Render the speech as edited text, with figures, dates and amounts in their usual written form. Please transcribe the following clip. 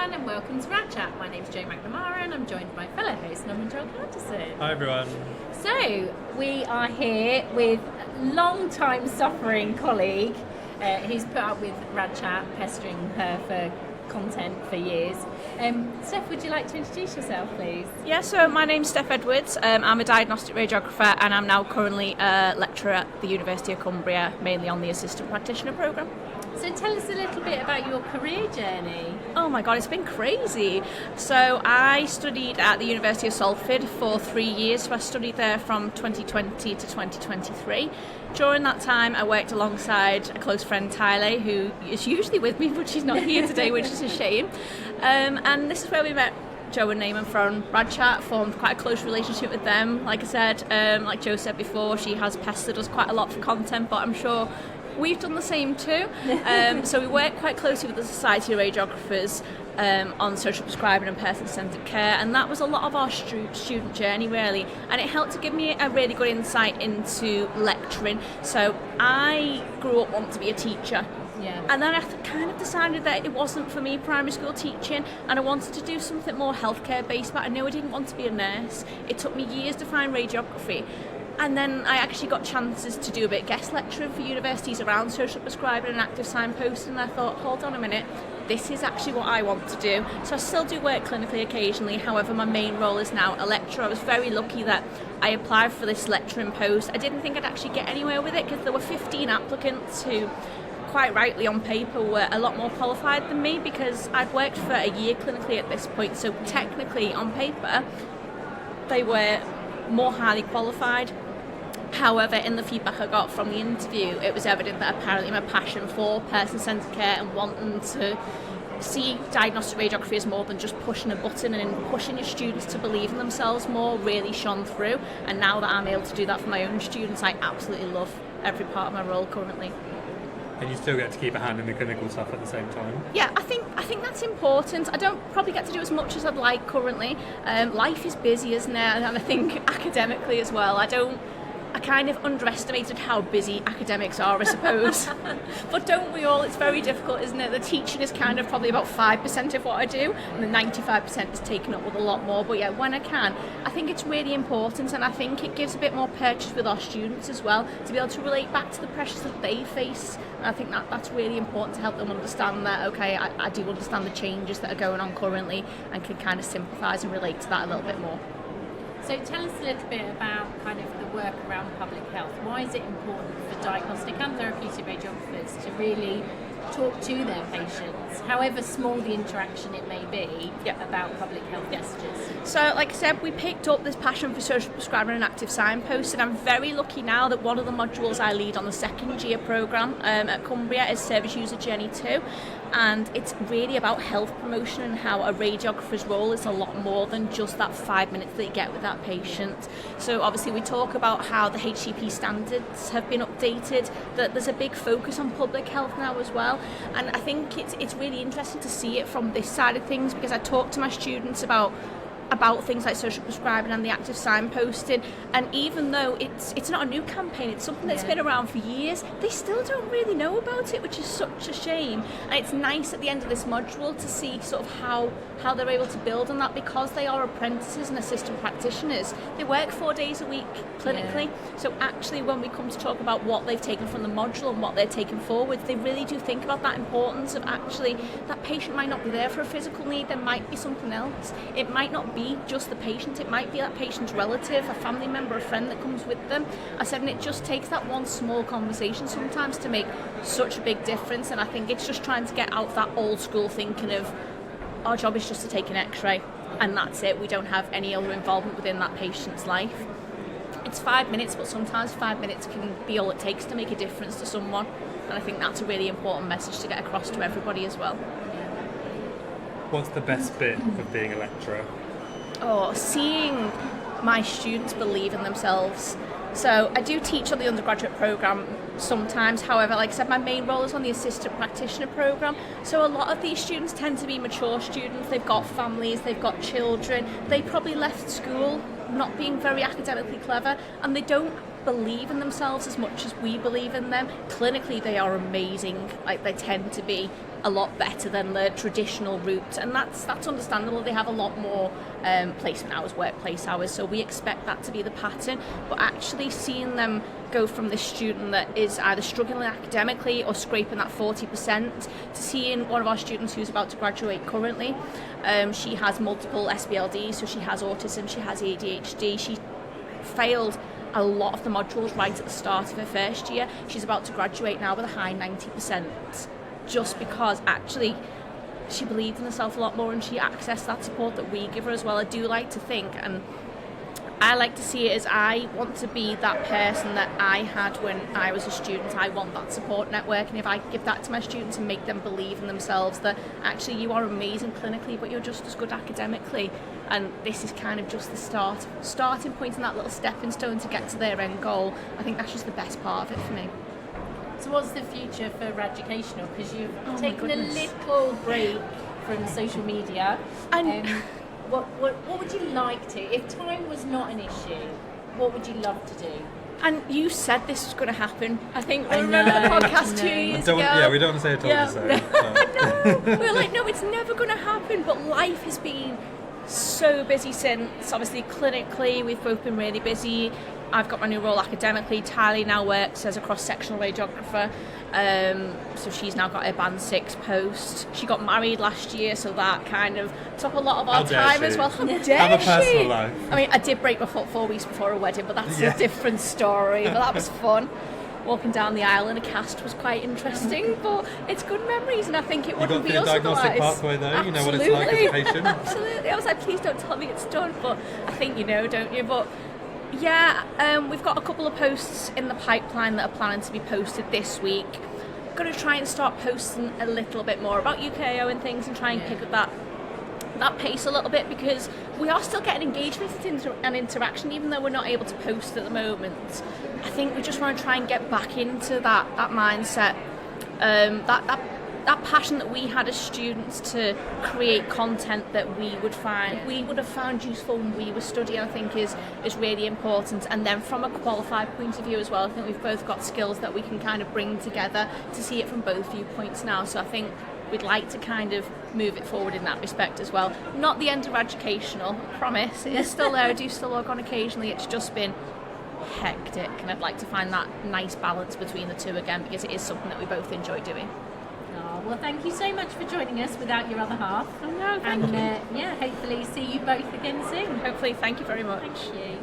everyone and welcome to Rad Chat. My name's Jo McNamara and I'm joined by fellow host Norman Joel Patterson. Hi everyone. So we are here with long-time suffering colleague who's put up with Rad Chat, pestering her for content for years. Steph, would you like to introduce yourself, please? Yeah, so my name's Steph Edwards. I'm a diagnostic radiographer and I'm now currently a lecturer at the University of Cumbria, mainly on the assistant practitioner programme. So tell us a little bit about your career journey. Oh my god, it's been crazy. So I studied at the University of Salford for 3 years, so I studied there from 2020 to 2023. During that time I worked alongside a close friend, Tyler, who is usually with me but she's not here today, which is a shame. And this is where we met Jo and Naaman from Rad Chat, formed quite a close relationship with them. Like I said, like Jo said before, she has pestered us quite a lot for content, but I'm sure we've done the same too. So we work quite closely with the Society of Radiographers on social prescribing and person-centred care, and that was a lot of our student journey really, and it helped to give me a really good insight into lecturing. So I grew up wanting to be a teacher. Yeah. And then I kind of decided that it wasn't for me, primary school teaching, and I wanted to do something more healthcare based, but I knew I didn't want to be a nurse. It took me years to find radiography. And then I actually got chances to do a bit of guest lecturing for universities around social prescribing and active signposting, and I thought, hold on a minute, this is actually what I want to do. So I still do work clinically occasionally, however my main role is now a lecturer. I was very lucky that I applied for this lecturing post. I didn't think I'd actually get anywhere with it because there were 15 applicants who quite rightly on paper were a lot more qualified than me, because I'd worked for a year clinically at this point, so technically on paper they were more highly qualified. However, in the feedback I got from the interview, it was evident that apparently my passion for person-centred care and wanting to see diagnostic radiography as more than just pushing a button and pushing your students to believe in themselves more really shone through. And now that I'm able to do that for my own students, I absolutely love every part of my role currently. And you still get to keep a hand in the clinical stuff at the same time? Yeah, I think that's important. I don't probably get to do as much as I'd like currently. Life is busy, isn't it? And I think academically as well. I kind of underestimated how busy academics are, I suppose. But don't we all? It's very difficult, isn't it? The teaching is kind of probably about 5% of what I do, and the 95% is taken up with a lot more. But yeah, when I can, I think it's really important, and I think it gives a bit more purchase with our students as well, to be able to relate back to the pressures that they face. And I think that's really important to help them understand that, okay, I do understand the changes that are going on currently and can kind of sympathise and relate to that a little bit more. So tell us a little bit about kind of the work around public health. Why is it important for diagnostic and therapeutic radiographers to really talk to their patients, however small the interaction it may be, about public health messages? So, like I said, we picked up this passion for social prescribing and active signposting. I'm very lucky now that one of the modules I lead on the second year programme at Cumbria is Service User Journey 2. And it's really about health promotion and how a radiographer's role is a lot more than just that 5 minutes that you get with that patient. So obviously we talk about how the HCP standards have been updated, that there's a big focus on public health now as well. And I think it's really interesting to see it from this side of things, because I talk to my students about things like social prescribing and the active signposting, and even though it's not a new campaign, it's something that's been around for years, they still don't really know about it, which is such a shame. And it's nice at the end of this module to see sort of how they're able to build on that, because they are apprentices and assistant practitioners. They work 4 days a week clinically, so actually when we come to talk about what they've taken from the module and what they're taking forward, they really do think about that importance of actually that patient might not be there for a physical need, there might be something else. It might not be just the patient, it might be that patient's relative, a family member, a friend that comes with them. I said, and it just takes that one small conversation sometimes to make such a big difference. And I think it's just trying to get out that old school thinking of our job is just to take an x-ray and that's it, we don't have any other involvement within that patient's life. It's 5 minutes, but sometimes 5 minutes can be all it takes to make a difference to someone, and I think that's a really important message to get across to everybody as well. What's the best bit of being a lecturer? Seeing my students believe in themselves. So I do teach on the undergraduate programme sometimes, however, like I said, my main role is on the assistant practitioner programme. So a lot of these students tend to be mature students, they've got families, they've got children, they probably left school not being very academically clever, and they don't believe in themselves as much as we believe in them. Clinically, they are amazing. Like, they tend to be a lot better than the traditional route, and that's understandable. They have a lot more placement hours, workplace hours, so we expect that to be the pattern. But actually seeing them go from this student that is either struggling academically or scraping that 40% to seeing one of our students who's about to graduate currently, she has multiple SBLDs, so she has autism, she has ADHD, she failed a lot of the modules right at the start of her first year. She's about to graduate now with a high 90%, just because actually she believed in herself a lot more and she accessed that support that we give her as well. I do like to think, and I like to see it as, I want to be that person that I had when I was a student. I want that support network, and if I give that to my students and make them believe in themselves that actually you are amazing clinically but you're just as good academically, and this is kind of just the starting point and that little stepping stone to get to their end goal, I think that's just the best part of it for me. So what's the future for Educational? Because you've taken a little break from social media. And what would you like to, if time was not an issue, what would you love to do? And you said this was going to happen. I think we remember the podcast 2 years ago. Yeah, we don't want to say I told you so. No, we were like, no, it's never going to happen. But life has been so busy since. Obviously, clinically, we've both been really busy. I've got my new role academically. Tylee now works as a cross-sectional radiographer. So she's now got her band 6 post. She got married last year, so that kind of took a lot of our time as well. How dare she? Have a personal life. I mean, I did break my foot 4 weeks before a wedding, but that's a different story. But that was fun. Walking down the aisle in a cast was quite interesting, but it's good memories, and I think it wouldn't be us otherwise. You got the diagnostic pathway though, Absolutely. you know what it's like as a patient. Absolutely. I was like, please don't tell me it's done, but I think you know, don't you? But yeah, we've got a couple of posts in the pipeline that are planning to be posted this week. Going to try and start posting a little bit more about UKIO and things, and try and pick up that pace a little bit, because we are still getting engagement and interaction, even though we're not able to post at the moment. I think we just want to try and get back into that mindset, that passion that we had as students to create content that we would have found useful when we were studying, I think is really important. And then from a qualified point of view as well, I think we've both got skills that we can kind of bring together to see it from both viewpoints now. So I think we'd like to kind of move it forward in that respect as well. Not the end of Educational, I promise. It is still there. I do still log on occasionally. It's just been hectic, and I'd like to find that nice balance between the two again, because it is something that we both enjoy doing. Oh, well, thank you so much for joining us without your other half. Oh no, thank you. And hopefully see you both again soon. Hopefully, thank you very much. Thank you.